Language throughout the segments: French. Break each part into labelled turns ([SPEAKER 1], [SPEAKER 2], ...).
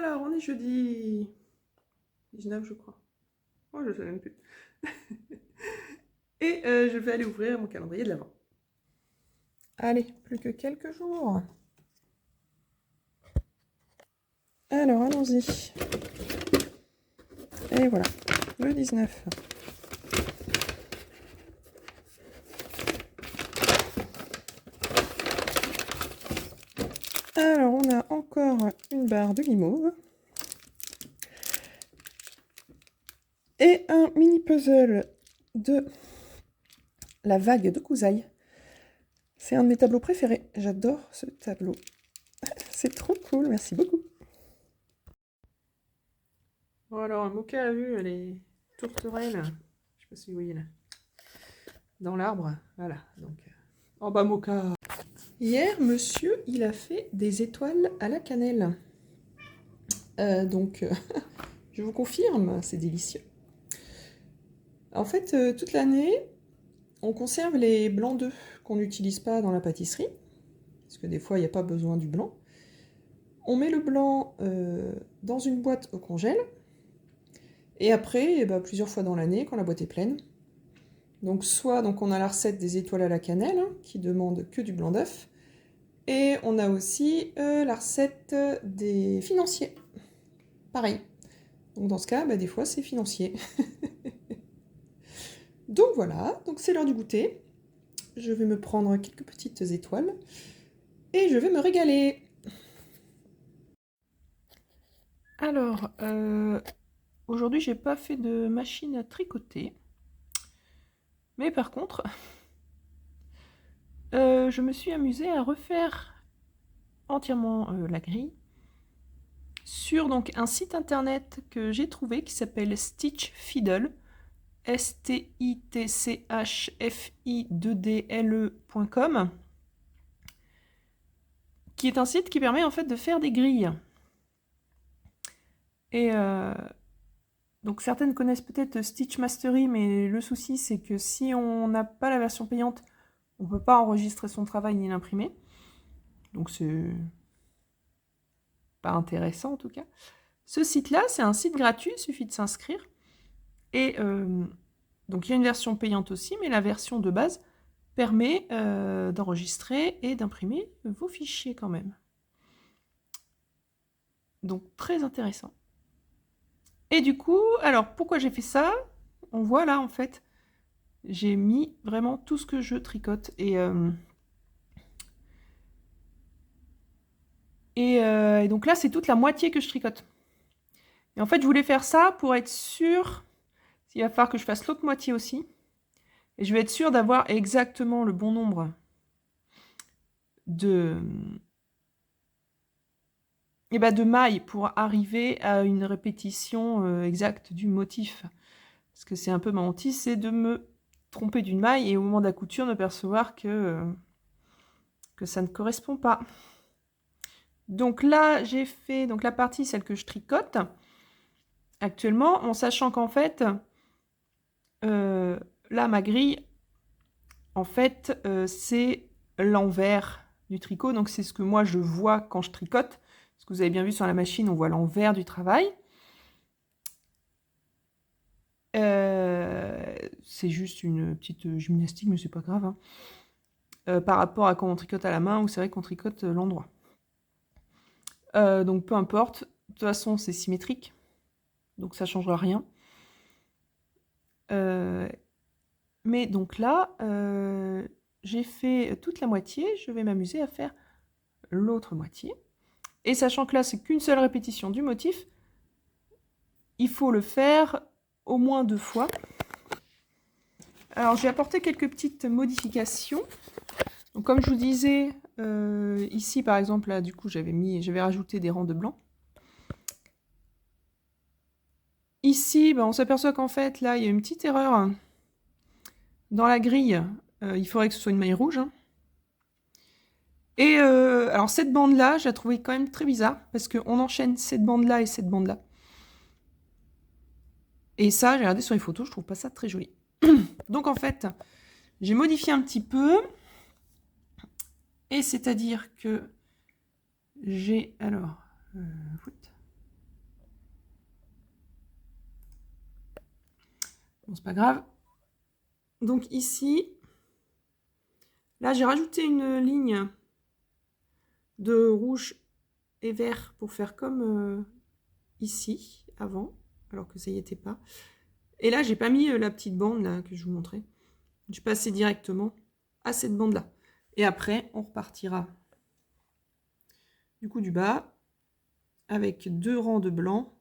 [SPEAKER 1] Alors, on est jeudi 19, je crois. Oh, je ne sais même plus. Et je vais aller ouvrir mon calendrier de l'Avent. Allez, plus que quelques jours. Alors, allons-y. Et voilà, le 19. Alors, on a encore une barre de guimauve. Et un mini puzzle de la vague de Kouzaï. C'est un de mes tableaux préférés. J'adore ce tableau. C'est trop cool, merci beaucoup. Bon alors, Moka a vu les tourterelles. Je sais pas si vous voyez là. Dans l'arbre. Voilà. Donc, oh bah Moka. Hier, monsieur, il a fait des étoiles à la cannelle. Je vous confirme, c'est délicieux. En fait, toute l'année, on conserve les blancs d'œufs qu'on n'utilise pas dans la pâtisserie, parce que des fois, il n'y a pas besoin du blanc. On met le blanc dans une boîte au congèle, et après, eh ben, plusieurs fois dans l'année, quand la boîte est pleine. Donc, on a la recette des étoiles à la cannelle, hein, qui demande que du blanc d'œuf, et on a aussi la recette des financiers. Pareil. Donc dans ce cas, bah, des fois, c'est financier. Donc voilà, donc c'est l'heure du goûter. Je vais me prendre quelques petites étoiles et je vais me régaler. Alors, aujourd'hui, j'ai pas fait de machine à tricoter. Mais par contre, je me suis amusée à refaire entièrement la grille sur donc, un site internet que j'ai trouvé qui s'appelle Stitch Fiddle, stitchfidle.com, qui est un site qui permet en fait de faire des grilles. Et donc certaines connaissent peut-être Stitch Mastery, mais le souci c'est que si on n'a pas la version payante, on ne peut pas enregistrer son travail ni l'imprimer. Donc c'est pas intéressant en tout cas. Ce site-là, c'est un site gratuit, il suffit de s'inscrire. Et donc il y a une version payante aussi, mais la version de base permet d'enregistrer et d'imprimer vos fichiers quand même. Donc très intéressant. Et du coup, alors pourquoi j'ai fait ça? On voit là en fait, j'ai mis vraiment tout ce que je tricote. Et donc là, c'est toute la moitié que je tricote. Et en fait, je voulais faire ça pour être sûre, il va falloir que je fasse l'autre moitié aussi. Et je vais être sûre d'avoir exactement le bon nombre de mailles pour arriver à une répétition exacte du motif. Parce que c'est un peu ma hantise, c'est de me tromper d'une maille et au moment de la couture, ne percevoir que ça ne correspond pas. Donc là, j'ai fait donc la partie, celle que je tricote actuellement, en sachant qu'en fait, là, ma grille, en fait, c'est l'envers du tricot. Donc c'est ce que moi, je vois quand je tricote. Ce que vous avez bien vu sur la machine, on voit l'envers du travail. C'est juste une petite gymnastique, mais c'est pas grave. Hein. Par rapport à quand on tricote à la main, où c'est vrai qu'on tricote l'endroit. Donc peu importe. De toute façon, c'est symétrique. Donc ça ne changera rien. Mais donc là, j'ai fait toute la moitié. Je vais m'amuser à faire l'autre moitié. Et sachant que là, c'est qu'une seule répétition du motif, il faut le faire au moins 2 fois. Alors, j'ai apporté quelques petites modifications. Donc, comme je vous disais, ici, par exemple, là, du coup, j'avais rajouté des rangs de blanc. Ici, on s'aperçoit qu'en fait, là, il y a une petite erreur dans la grille. Il faudrait que ce soit une maille rouge. Hein. Et alors, cette bande-là, je la trouvais quand même très bizarre, parce qu'on enchaîne cette bande-là et cette bande-là. Et ça, j'ai regardé sur les photos, je trouve pas ça très joli. Donc, en fait, j'ai modifié un petit peu. Et c'est-à-dire que j'ai... Alors... Bon, c'est pas grave. Donc ici, là j'ai rajouté une ligne de rouge et vert pour faire comme ici, avant, alors que ça y était pas. Et là, j'ai pas mis la petite bande là que je vous montrais. Je suis passée directement à cette bande-là. Et après, on repartira du coup du bas avec 2 rangs de blanc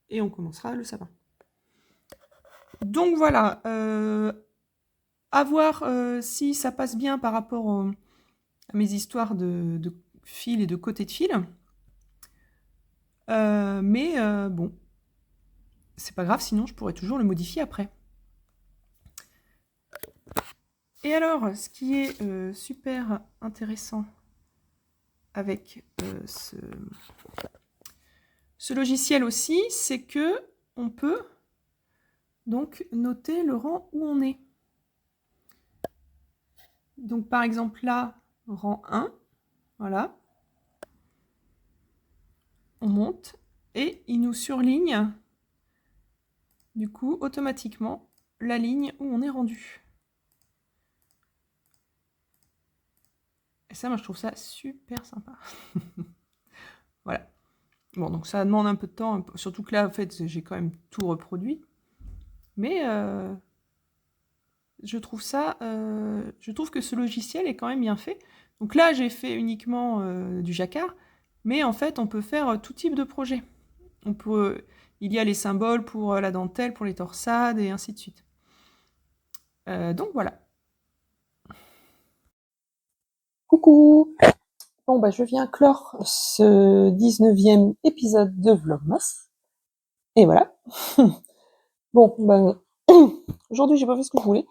[SPEAKER 1] et on commencera le sapin. Donc voilà, à voir si ça passe bien par rapport à mes histoires de fil et de côté de fil. Mais bon, c'est pas grave, sinon je pourrais toujours le modifier après. Et alors, ce qui est super intéressant avec ce logiciel aussi, c'est que on peut donc noter le rang où on est. Donc par exemple là, rang 1, voilà. On monte et il nous surligne du coup automatiquement la ligne où on est rendu. Et ça, moi je trouve ça super sympa. Voilà. Bon, donc ça demande un peu de temps, surtout que là en fait j'ai quand même tout reproduit. Mais je trouve que ce logiciel est quand même bien fait. Donc là j'ai fait uniquement du jacquard, mais en fait on peut faire tout type de projet. Il y a les symboles pour la dentelle, pour les torsades et ainsi de suite. Donc voilà. Coucou! Bon, bah, je viens clore ce 19e épisode de Vlogmas. Et voilà. Bon, ben, aujourd'hui, j'ai pas fait ce que je voulais.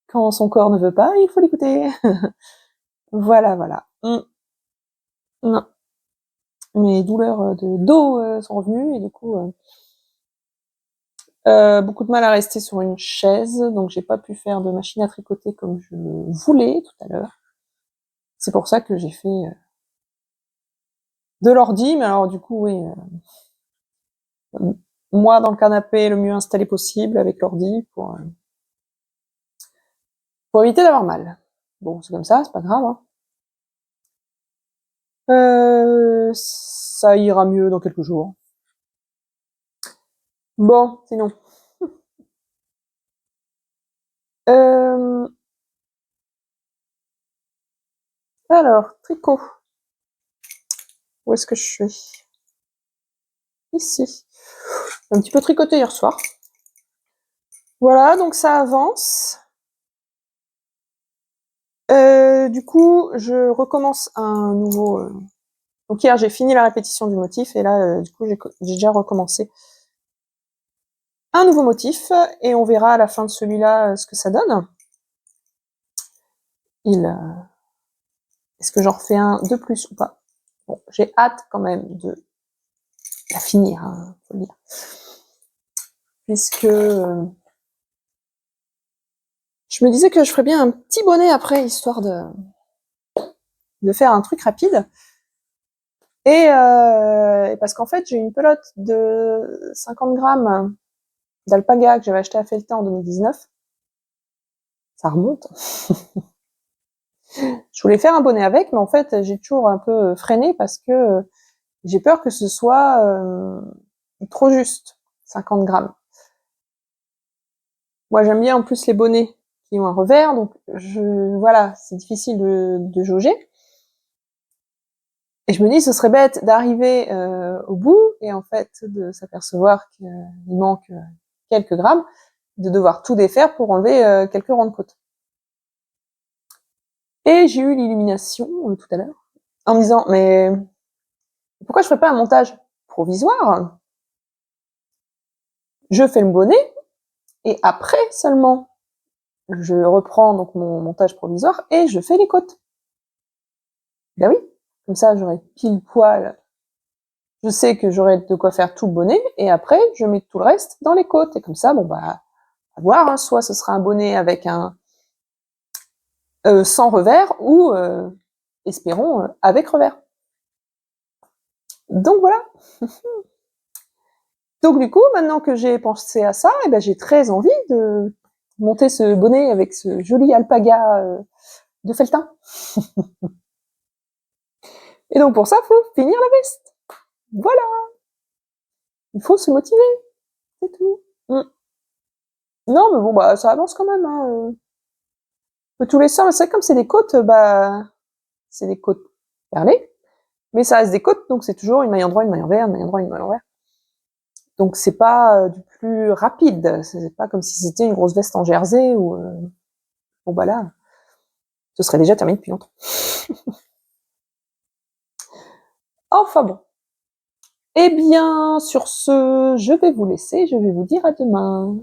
[SPEAKER 1] Quand son corps ne veut pas, il faut l'écouter. Voilà, voilà. Non. Mes douleurs de dos sont revenues et du coup, beaucoup de mal à rester sur une chaise, donc j'ai pas pu faire de machine à tricoter comme je le voulais tout à l'heure. C'est pour ça que j'ai fait de l'ordi, mais alors du coup, oui, moi dans le canapé le mieux installé possible avec l'ordi pour éviter d'avoir mal. Bon, c'est comme ça, c'est pas grave. Hein. Ça ira mieux dans quelques jours. Bon, sinon. Alors, tricot. Où est-ce que je suis? Ici. Un petit peu tricoté hier soir. Voilà, donc ça avance. Du coup, je recommence un nouveau... Donc hier, j'ai fini la répétition du motif, et là, du coup, j'ai déjà recommencé un nouveau motif, et on verra à la fin de celui-là ce que ça donne. Est-ce que j'en refais un de plus ou pas? Bon, j'ai hâte quand même de la finir, hein, faut le dire. Puisque je me disais que je ferais bien un petit bonnet après, histoire de faire un truc rapide. Et parce qu'en fait, j'ai une pelote de 50 grammes d'alpaga que j'avais acheté à Felletin en 2019. Ça remonte. Je voulais faire un bonnet avec, mais en fait, j'ai toujours un peu freiné parce que j'ai peur que ce soit trop juste, 50 grammes. Moi, j'aime bien en plus les bonnets qui ont un revers, donc voilà, c'est difficile de jauger. Et je me dis, ce serait bête d'arriver au bout et en fait de s'apercevoir qu'il manque quelques grammes, de devoir tout défaire pour enlever quelques rangs de côte. Et j'ai eu l'illumination tout à l'heure en me disant, mais pourquoi je ferais pas un montage provisoire? Je fais le bonnet et après seulement je reprends donc mon montage provisoire et je fais les côtes. Ben oui, comme ça j'aurai pile poil. Je sais que j'aurai de quoi faire tout le bonnet et après je mets tout le reste dans les côtes et comme ça, bon bah, à voir, hein, soit ce sera un bonnet avec un sans revers ou espérons avec revers. Donc voilà.
[SPEAKER 2] Donc du coup, maintenant que j'ai pensé à ça, eh ben, j'ai très envie de monter ce bonnet avec ce joli alpaga de felletin. Et donc pour ça, il faut finir la veste. Voilà, il faut se motiver, c'est tout. Non, mais bon, bah ça avance quand même. Hein. Tous les soirs, c'est comme c'est des côtes, bah c'est des côtes perlées, mais ça reste des côtes, donc c'est toujours une maille endroit, une maille envers, une maille endroit, une maille envers. Donc c'est pas du plus rapide, c'est pas comme si c'était une grosse veste en jersey ou bon bah là, ce serait déjà terminé depuis longtemps. Enfin bon. Eh bien, sur ce, je vais vous laisser, je vais vous dire à demain.